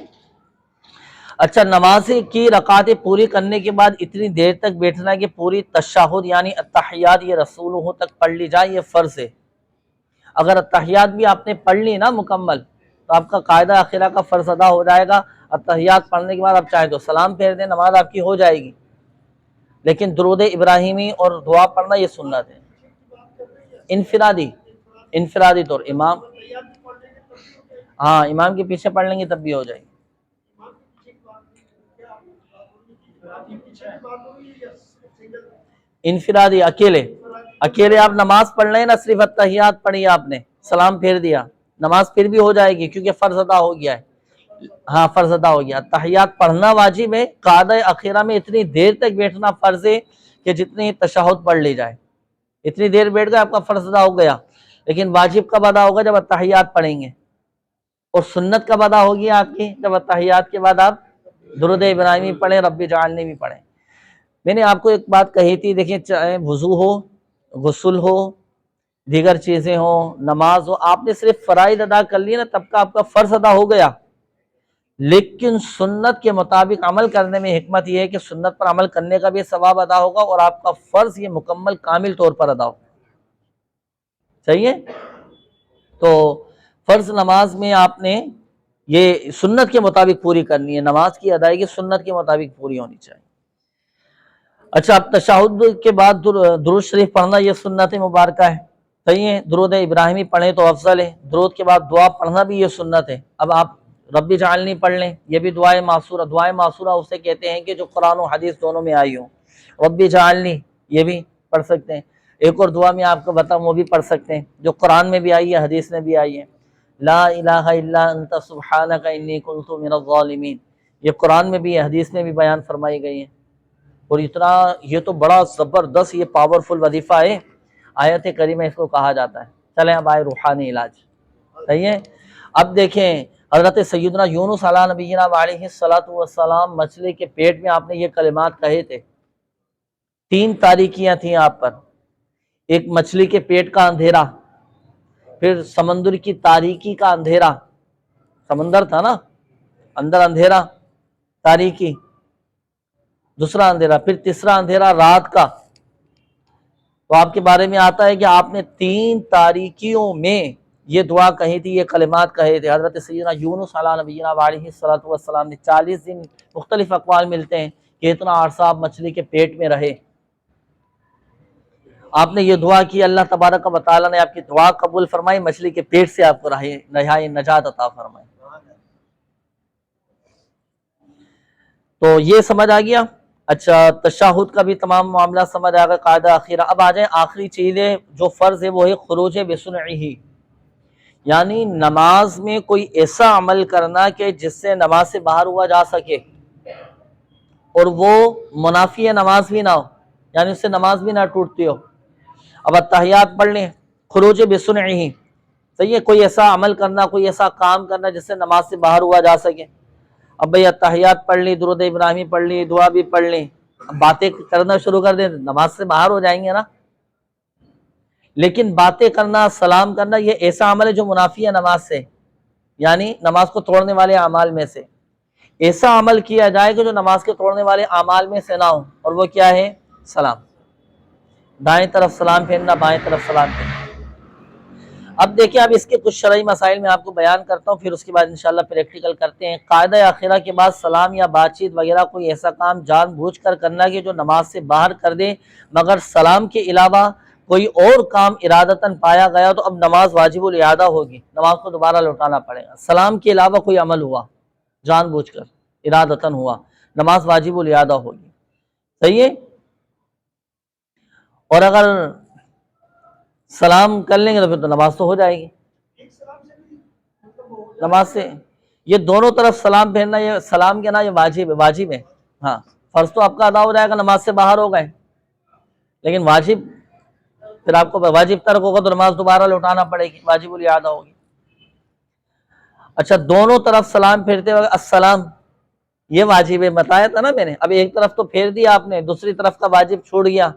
Speaker 1: اچھا نماز کی رکعتیں پوری کرنے کے بعد اتنی دیر تک بیٹھنا کہ پوری تشہد یعنی التحیات یہ رسولہ تک پڑھ لی جائے، یہ فرض ہے۔ اگر التحیات بھی آپ نے پڑھ لی نا مکمل تو آپ کا قاعدہ اخیرہ کا فرض ادا ہو جائے گا۔ التحیات پڑھنے کے بعد آپ چاہیں تو سلام پھیر دیں، نماز آپ کی ہو جائے گی، لیکن درود ابراہیمی اور دعا پڑھنا یہ سنت ہے۔ انفرادی طور امام، ہاں امام کے پیچھے پڑھ لیں گے تب بھی ہو جائے گی۔ انفرادی اکیلے آپ نماز پڑھ لیں نا، صرف التحیات پڑھی آپ نے، سلام پھیر دیا، نماز پھر بھی ہو جائے گی کیونکہ فرض ادا ہو گیا ہے۔ ہاں فرض ادا ہو گیا، تحیات پڑھنا واجب ہے، قاعدہ اخیرہ میں اتنی دیر تک بیٹھنا فرض ہے کہ جتنی تشہد پڑھ لی جائے، اتنی دیر بیٹھ گئے آپ کا فرض ادا ہو گیا۔ لیکن واجب کب ادا ہوگا؟ جب التحیات پڑھیں گے۔ اور سنت کب ادا ہوگی آپ کی؟ جب التحیات کے بعد آپ درود ابراہیمی پڑھیں، رب جعلنی بھی پڑھیں۔ میں نے آپ کو ایک بات کہی تھی، دیکھیں چاہے وضو ہو، غسل ہو، دیگر چیزیں ہوں، نماز ہو، آپ نے صرف فرائض ادا کر لیے نا تب کا آپ کا فرض ادا ہو گیا، لیکن سنت کے مطابق عمل کرنے میں حکمت یہ ہے کہ سنت پر عمل کرنے کا بھی ثواب ادا ہوگا اور آپ کا فرض یہ مکمل کامل طور پر ادا ہوگا، صحیح ہے۔ تو فرض نماز میں آپ نے یہ سنت کے مطابق پوری کرنی ہے، نماز کی ادائیگی سنت کے مطابق پوری ہونی چاہیے۔ اچھا اب تشہد کے بعد درود شریف پڑھنا یہ سنت مبارکہ ہے، صحیح ہے۔ درود ابراہیمی پڑھیں تو افضل ہے، درود کے بعد دعا پڑھنا بھی یہ سنت ہے۔ اب آپ رب جعلنی پڑھ لیں، یہ بھی دعائے معصورہ، دعائے معصورہ اسے کہتے ہیں کہ جو قرآن و حدیث دونوں میں آئی ہوں۔ رب جعلنی یہ بھی پڑھ سکتے ہیں۔ ایک اور دعا میں آپ کو بتاؤں وہ بھی پڑھ سکتے ہیں جو قرآن میں بھی آئی ہے، حدیث میں بھی آئی ہے، لا الہ الا انت سبحانک انی کنت من الظالمین، یہ قرآن میں بھی ہے، حدیث میں بھی بیان فرمائی گئی ہے۔ اور اتنا یہ تو بڑا زبردست یہ پاورفل وظیفہ ہے، آیت کریمہ اس کو کہا جاتا ہے۔ چلیں اب آئے روحانی علاج، صحیح ہے۔ اب دیکھیں حضرت سیدنا یونس علیہ نبینا علیہ السلام مچھلی کے پیٹ میں آپ نے یہ کلمات کہے تھے، 3 تاریکیاں تھیں آپ پر، ایک مچھلی کے پیٹ کا اندھیرا، پھر سمندر کی تاریکی کا اندھیرا، سمندر تھا نا اندر اندھیرا تاریکی، دوسرا اندھیرا، پھر تیسرا اندھیرا رات کا۔ تو آپ کے بارے میں آتا ہے کہ آپ نے 3 تاریکیوں میں یہ دعا کہی تھی، یہ کلمات کہے تھے۔ حضرت سیدنا یونس علیہ نبینا علیہ السلام نے 40 دن، مختلف اقوال ملتے ہیں کہ اتنا عرصہ آپ مچھلی کے پیٹ میں رہے، آپ نے یہ دعا کی، اللہ تبارک و تعالیٰ نے آپ کی دعا قبول فرمائی، مچھلی کے پیٹ سے آپ کو رہائی نجات عطا فرمائی۔ تو یہ سمجھ آ گیا۔ اچھا تشہد کا بھی تمام معاملہ سمجھ آ گیا، قاعدہ اخیرہ۔ اب آ جائیں آخری چیزیں جو فرض ہے، وہ ہے خروج بسنعہ، یعنی نماز میں کوئی ایسا عمل کرنا کہ جس سے نماز سے باہر ہوا جا سکے اور وہ منافی نماز بھی نہ ہو، یعنی اس سے نماز بھی نہ ٹوٹتی ہو۔ اب التحیات پڑھ لیں، خروج بسنعہ، صحیح ہے، کوئی ایسا عمل کرنا، کوئی ایسا کام کرنا جس سے نماز سے باہر ہوا جا سکے۔ اب بھئی التحیات پڑھ لی، درود ابراہیمی پڑھ لی، دعا بھی پڑھ لی، اب باتیں کرنا شروع کر دیں نماز سے باہر ہو جائیں گے نا۔ لیکن باتیں کرنا، سلام کرنا یہ ایسا عمل ہے جو منافی ہے نماز سے، یعنی نماز کو توڑنے والے اعمال میں سے۔ ایسا عمل کیا جائے کہ جو نماز کے توڑنے والے اعمال میں سے نہ ہو، اور وہ کیا ہے؟ سلام، دائیں طرف سلام پھیرنا، بائیں طرف سلام پھیرنا۔ اب دیکھیں، اب اس کے کچھ شرعی مسائل میں آپ کو بیان کرتا ہوں، پھر اس کے بعد انشاءاللہ پریکٹیکل کرتے ہیں۔ قاعدہ آخرہ کے بعد سلام یا بات چیت وغیرہ کوئی ایسا کام جان بوجھ کر کرنا کہ جو نماز سے باہر کر دے، مگر سلام کے علاوہ کوئی اور کام ارادتاً پایا گیا تو اب نماز واجب الاعادہ ہوگی، نماز کو دوبارہ لوٹانا پڑے گا۔ سلام کے علاوہ کوئی عمل ہوا جان بوجھ کر ارادتاً ہوا، نماز واجب الاعادہ ہوگی، صحیح ہے؟ اور اگر سلام کر لیں گے تو پھر تو نماز تو ہو جائے گی نماز سے۔ یہ دونوں طرف سلام پھیرنا، یہ سلام کہنا، یہ واجب ہے۔ ہاں، فرض تو آپ کا ادا ہو جائے گا، نماز سے باہر ہو گئے، لیکن واجب پھر آپ کو واجب ترک ہوگا تو نماز دوبارہ لوٹانا پڑے گی، واجب الاعادہ ہوگی۔ اچھا، دونوں طرف سلام پھیرتے وقت السلام، یہ واجب ہے، بتایا تھا نا میں نے۔ اب ایک طرف تو پھیر دیا آپ نے، دوسری طرف کا واجب چھوڑ گیا،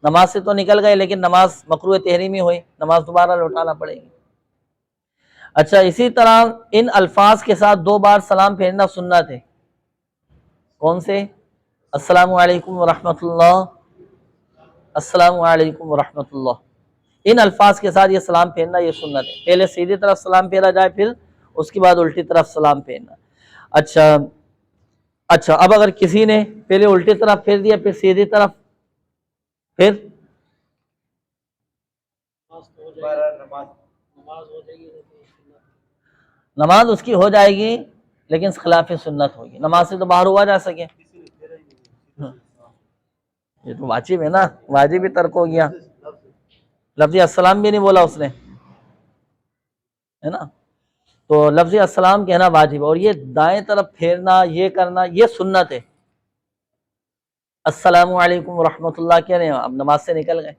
Speaker 1: نماز سے تو نکل گئے لیکن نماز مکروہ تحریمی ہوئی، نماز دوبارہ لوٹانا پڑے گی۔ اچھا، اسی طرح ان الفاظ کے ساتھ 2 بار سلام پھیرنا سنت ہے۔ کون سے؟ السلام علیکم ورحمۃ اللہ، السلام علیکم ورحمۃ اللہ، ان الفاظ کے ساتھ یہ سلام پھیرنا یہ سنت ہے۔ پہلے سیدھی طرف سلام پھیرا جائے، پھر اس کے بعد الٹی طرف سلام پھیرنا۔ اچھا، اب اگر کسی نے پہلے الٹی طرف پھیر دیا پھر سیدھی طرف، پھر نماز اس کی ہو جائے گی لیکن خلاف سنت ہوگی، نماز سے تو باہر ہوا جا سکے، یہ تو واجب ہے نا، واجب ہی ترک ہو گیا، لفظ السلام بھی نہیں بولا اس نے، ہے نا؟ تو لفظ السلام کہنا واجب ہے، اور یہ دائیں طرف پھیرنا، یہ کرنا، یہ سنت ہے۔ السلام علیکم ورحمۃ اللہ کہہ رہے ہیں، اب نماز سے نکل گئے۔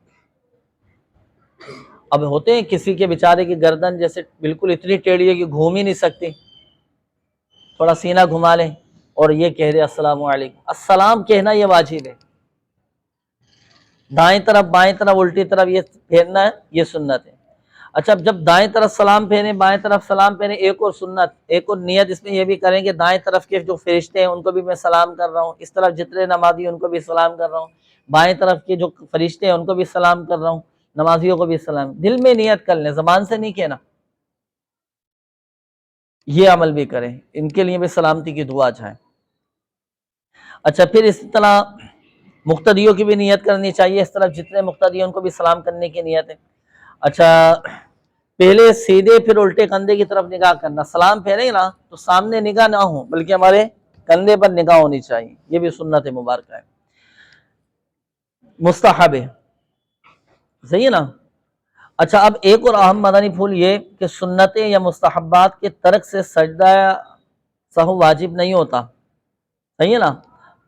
Speaker 1: اب ہوتے ہیں کسی کے بیچارے کی گردن جیسے بالکل اتنی ٹیڑھی ہے کہ گھوم ہی نہیں سکتی، تھوڑا سینہ گھما لیں اور یہ کہہ دے السلام علیکم، السلام کہنا یہ واجب ہے۔ دائیں طرف بائیں طرف الٹی طرف یہ پھیرنا ہے، یہ سنت ہے۔ اچھا، جب دائیں طرف سلام پھیریں بائیں طرف سلام پھیریں، ایک اور سنت، ایک اور نیت اس میں یہ بھی کریں کہ دائیں طرف کے جو فرشتے ہیں ان کو بھی میں سلام کر رہا ہوں، اس طرف جتنے نمازی ہیں ان کو بھی سلام کر رہا ہوں، بائیں طرف کے جو فرشتے ہیں ان کو بھی سلام کر رہا ہوں، نمازیوں کو بھی سلام، دل میں نیت کر لیں، زبان سے نہیں کہنا، یہ عمل بھی کریں، ان کے لیے بھی سلامتی کی دعا چاہیں۔ اچھا، پھر اس طرح مقتدیوں کی بھی نیت کرنی چاہیے، اس طرح جتنے مقتدی ہیں ان کو بھی سلام کرنے کی نیت ہے۔ اچھا، پہلے سیدھے پھر الٹے کندھے کی طرف نگاہ کرنا، سلام پھیریں نا تو سامنے نگاہ نہ ہو بلکہ ہمارے کندھے پر نگاہ ہونی چاہیے، یہ بھی سنت مبارکہ ہے، مستحب ہے، صحیح ہے نا؟ اچھا، اب ایک اور اہم مدنی پھول یہ کہ سنتیں یا مستحبات کے ترک سے سجدہ سہو واجب نہیں ہوتا، صحیح ہے نا،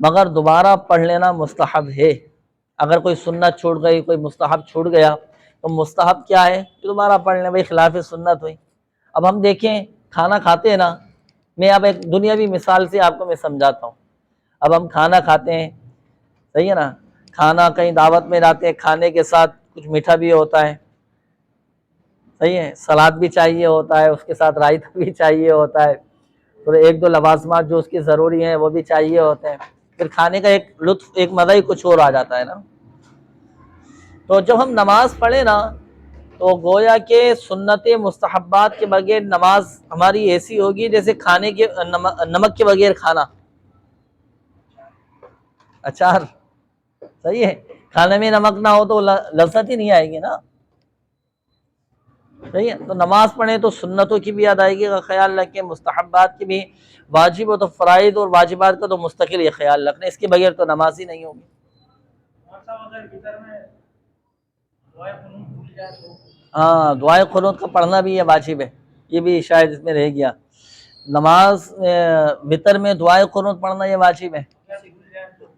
Speaker 1: مگر دوبارہ پڑھ لینا مستحب ہے۔ اگر کوئی سنت چھوٹ گئی، کوئی مستحب چھوٹ گیا تو مستحب کیا ہے کہ دوبارہ پڑھ لیں، بھائی خلاف سنت ہوئی۔ اب ہم دیکھیں کھانا کھاتے ہیں نا، میں اب ایک دنیاوی مثال سے آپ کو میں سمجھاتا ہوں۔ اب ہم کھانا کھاتے ہیں، صحیح ہے نا، کھانا کہیں دعوت میں جاتے ہیں، کھانے کے ساتھ کچھ میٹھا بھی ہوتا ہے، صحیح ہے، سلاد بھی چاہیے ہوتا ہے، اس کے ساتھ رائتہ بھی چاہیے ہوتا ہے، تو ایک دو لوازمات جو اس کی ضروری ہیں وہ بھی چاہیے ہوتے ہیں، پھر کھانے کا ایک لطف، ایک مزہ ہی کچھ اور آ جاتا ہے نا۔ تو جب ہم نماز پڑھیں نا تو گویا کہ سنت مستحبات کے بغیر نماز ہماری ایسی ہوگی جیسے کھانے کے نمک کے بغیر کھانا، اچار، صحیح ہے، کھانے میں نمک نہ ہو تو لذت ہی نہیں آئے گی نا، صحیح ہے۔ تو نماز پڑھیں تو سنتوں کی بھی ادائیگی کا خیال رکھیں، مستحبات کی بھی، واجب و تو فرائض اور واجبات کا تو مستقل یہ خیال رکھنا، اس کے بغیر تو نماز ہی نہیں ہوگی۔ ہاں، دعائے قنوت کا پڑھنا بھی یہ واجب ہے، یہ بھی شاید اس میں رہ گیا، نماز وتر میں دعائے قنوت پڑھنا یہ واجب ہے،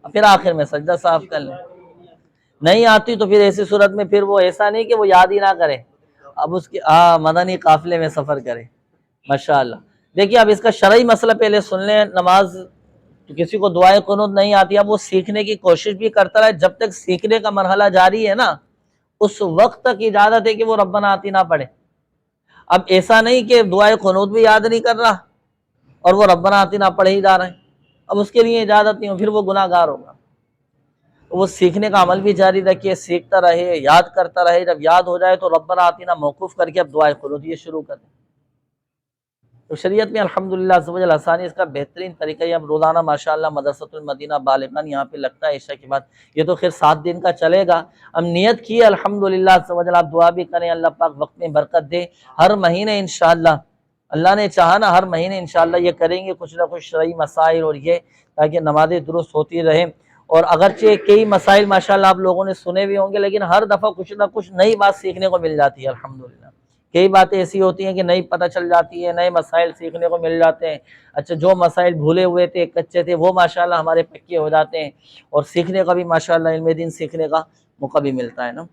Speaker 1: پھر آخر میں سجدہ صاف کر لیں، نہیں آتی تو پھر ایسی صورت میں پھر وہ ایسا نہیں کہ وہ یاد ہی نہ کرے، اب اس کی مدنی قافلے میں سفر کرے، ماشاءاللہ۔ دیکھیے اب اس کا شرعی مسئلہ پہلے سن لیں، نماز تو کسی کو دعائے قنوت نہیں آتی، اب وہ سیکھنے کی کوشش بھی کرتا رہے، جب تک سیکھنے کا مرحلہ جاری ہے نا اس وقت تک اجازت ہے کہ وہ ربنا آتی نہ پڑھے۔ اب ایسا نہیں کہ دعائے قنوت بھی یاد نہیں کر رہا اور وہ ربنا آتنا پڑھے ہی جا رہے ہیں، اب اس کے لیے اجازت نہیں ہو، پھر وہ گناہ گار ہوگا۔ وہ سیکھنے کا عمل بھی جاری رکھیے، سیکھتا رہے، یاد کرتا رہے، جب یاد ہو جائے تو ربنا آتنا موقوف کر کے اب دعائے قنوت یہ شروع کر دیں۔ تو شریعت میں الحمدللہ عز و جل آسانی، اس کا بہترین طریقہ یہ اب روزانہ ماشاءاللہ مدرسۃ المدینہ بالغان یہاں پہ لگتا ہے عشاء کے بعد، یہ تو خیر 7 دن کا چلے گا، ہم نیت کی الحمدللہ عز و جل، آپ دعا بھی کریں اللہ پاک وقت میں برکت دے، ہر مہینے انشاءاللہ اللہ نے چاہا نا ہر مہینے انشاءاللہ یہ کریں گے کچھ نہ کچھ شرعی مسائل اور یہ، تاکہ نمازیں درست ہوتی رہیں۔ اور اگرچہ کئی مسائل ماشاءاللہ آپ لوگوں نے سنے بھی ہوں گے، لیکن ہر دفعہ کچھ نہ کچھ نئی بات سیکھنے کو مل جاتی ہے الحمدللہ۔ کئی باتیں ایسی ہوتی ہیں کہ نئی پتہ چل جاتی ہے، نئے مسائل سیکھنے کو مل جاتے ہیں۔ اچھا جو مسائل بھولے ہوئے تھے، کچے تھے، وہ ماشاءاللہ ہمارے پکے ہو جاتے ہیں، اور سیکھنے کا بھی ماشاءاللہ علم دین سیکھنے کا موقع بھی ملتا ہے نا۔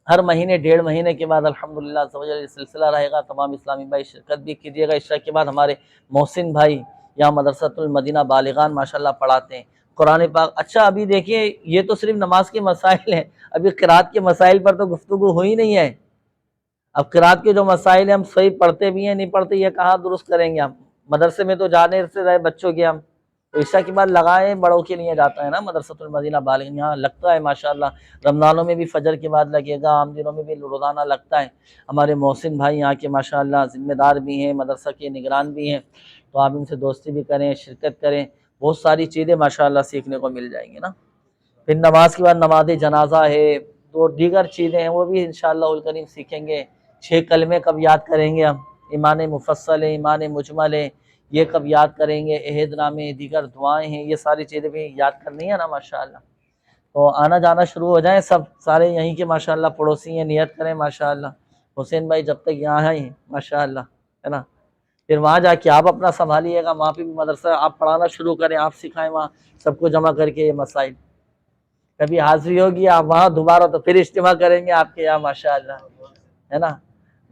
Speaker 1: ہر مہینے 1.5 مہینے کے بعد الحمدللہ عز و جل یہ سلسلہ رہے گا، تمام اسلامی بھائی شرکت بھی کیجیے گا۔ عشاء کے بعد ہمارے محسن بھائی یہاں مدرسۃ المدینہ بالغان ماشاءاللہ پڑھاتے ہیں قرآن پاک۔ اچھا ابھی دیکھیے یہ تو صرف نماز کے مسائل ہیں، ابھی قرات کے مسائل پر تو گفتگو ہوئی نہیں ہے۔ اب قرات کے جو مسائل ہیں ہم صحیح پڑھتے بھی ہیں نہیں پڑھتے، یہ کہاں درست کریں گے ہم؟ مدرسے میں تو جانے سے رہے بچوں کے ہم، عشاء کے بعد لگائے بڑوں کے لیے جاتا ہے نا مدرسۃ المدینہ بالغ، یہاں لگتا ہے ماشاءاللہ، رمضانوں میں بھی فجر کے بعد لگے گا، عام دنوں میں بھی روزانہ لگتا ہے۔ ہمارے محسن بھائی یہاں کے ماشاءاللہ ذمہ دار بھی ہیں، مدرسہ کے نگران بھی ہیں، تو آپ ان سے دوستی بھی کریں، شرکت کریں، بہت ساری چیزیں ماشاءاللہ سیکھنے کو مل جائیں گی نا۔ پھر نماز کے بعد نماز جنازہ ہے، تو دیگر چیزیں ہیں وہ بھی انشاءاللہ الکریم سیکھیں گے۔ 6 کلمے کب یاد کریں گے ہم، ایمان مفصل ہے، ایمان مجمل ہے، یہ کب یاد کریں گے، عہد نامے، دیگر دعائیں ہیں، یہ ساری چیزیں بھی یاد کرنی ہے نا ماشاءاللہ۔ تو آنا جانا شروع ہو جائیں سب، سارے یہیں کے ماشاءاللہ پڑوسی ہیں، نیت کریں ماشاءاللہ۔ حسین بھائی جب تک یہاں ہیں ماشاءاللہ، ہے نا، پھر وہاں جا کے آپ اپنا سنبھالیے گا، وہاں پہ بھی مدرسہ آپ پڑھانا شروع کریں، آپ سکھائیں وہاں سب کو جمع کر کے یہ مسائل۔ کبھی حاضری ہوگی آپ وہاں دوبارہ تو پھر اجتماع کریں گے آپ کے یہاں ماشاءاللہ، ہے نا۔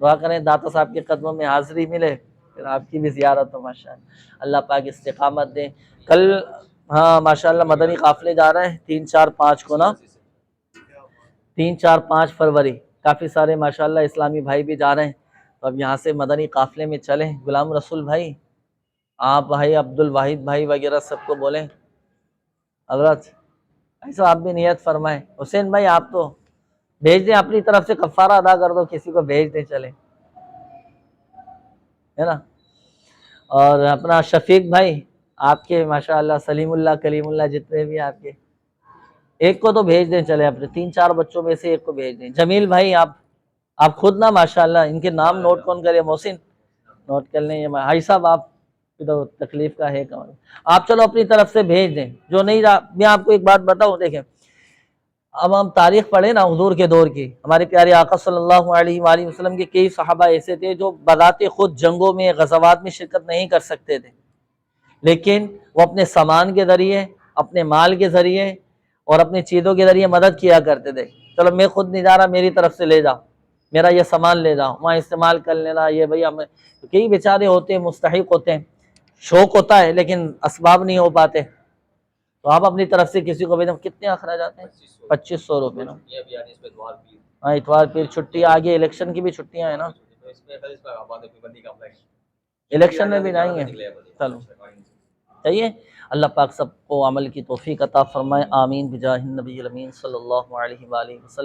Speaker 1: دعا کریں داتا صاحب کے قدموں میں حاضری ملے، پھر آپ کی بھی زیارت ہو ماشاءاللہ۔ اللہ پاک استقامت دے۔ کل ہاں ماشاءاللہ مدنی قافلے جا رہے ہیں 3، 4، 5 کو نا، 3، 4، 5 فروری، کافی سارے ماشاءاللہ اسلامی بھائی بھی جا رہے ہیں، تو اب یہاں سے مدنی قافلے میں چلیں۔ غلام رسول بھائی، آپ بھائی، عبد الواحد بھائی وغیرہ سب کو بولیں، حضرت ایسا آپ بھی نیت فرمائیں۔ حسین بھائی آپ تو بھیج دیں، اپنی طرف سے کفارہ ادا کر دو، کسی کو بھیج دیں چلیں، ہے نا۔ اور اپنا شفیق بھائی، آپ کے ماشاءاللہ سلیم اللہ کلیم اللہ جتنے بھی آپ کے، ایک کو تو بھیج دیں چلے، اپنے 3، 4 بچوں میں سے ایک کو بھیج دیں۔ جمیل بھائی آپ خود نا ماشاءاللہ ان کے نام نوٹ کون کرے، محسن نوٹ کر لیں، یہ بھائی صاحب آپ کی تو تکلیف کا ہے کام، آپ چلو اپنی طرف سے بھیج دیں جو نہیں رہا۔ میں آپ کو ایک بات بتاؤں، دیکھیں اب ہم تاریخ پڑھیں نا حضور کے دور کی، ہمارے پیارے آقا صلی اللہ علیہ وآلہ وسلم کے کئی صحابہ ایسے تھے جو بذات خود جنگوں میں، غزوات میں شرکت نہیں کر سکتے تھے، لیکن وہ اپنے سامان کے ذریعے، اپنے مال کے ذریعے اور اپنی چیزوں کے ذریعے مدد کیا کرتے تھے۔ چلو میں خود نہیں جا رہا، میری طرف سے لے جاؤ، میرا یہ سامان لے جاؤ، وہاں استعمال کر لینا، یہ بھئی ہمیں کئی بیچارے ہوتے ہیں، مستحق ہوتے ہیں، شوق ہوتا ہے لیکن اسباب نہیں ہو پاتے، تو آپ اپنی طرف سے کسی کو بھیجیں۔ کتنے اخراجات ہیں؟ 2500 روپے نا۔ ہاں اتوار پھر چھٹی، آگے الیکشن کی بھی چھٹیاں ہیں نا، الیکشن میں بھی جائیں گے، چلو چاہیے۔ اللہ پاک سب کو عمل کی توفیق عطا فرمائے، آمین بجاہ النبی الامین صلی اللہ علیہ وآلہ وسلم۔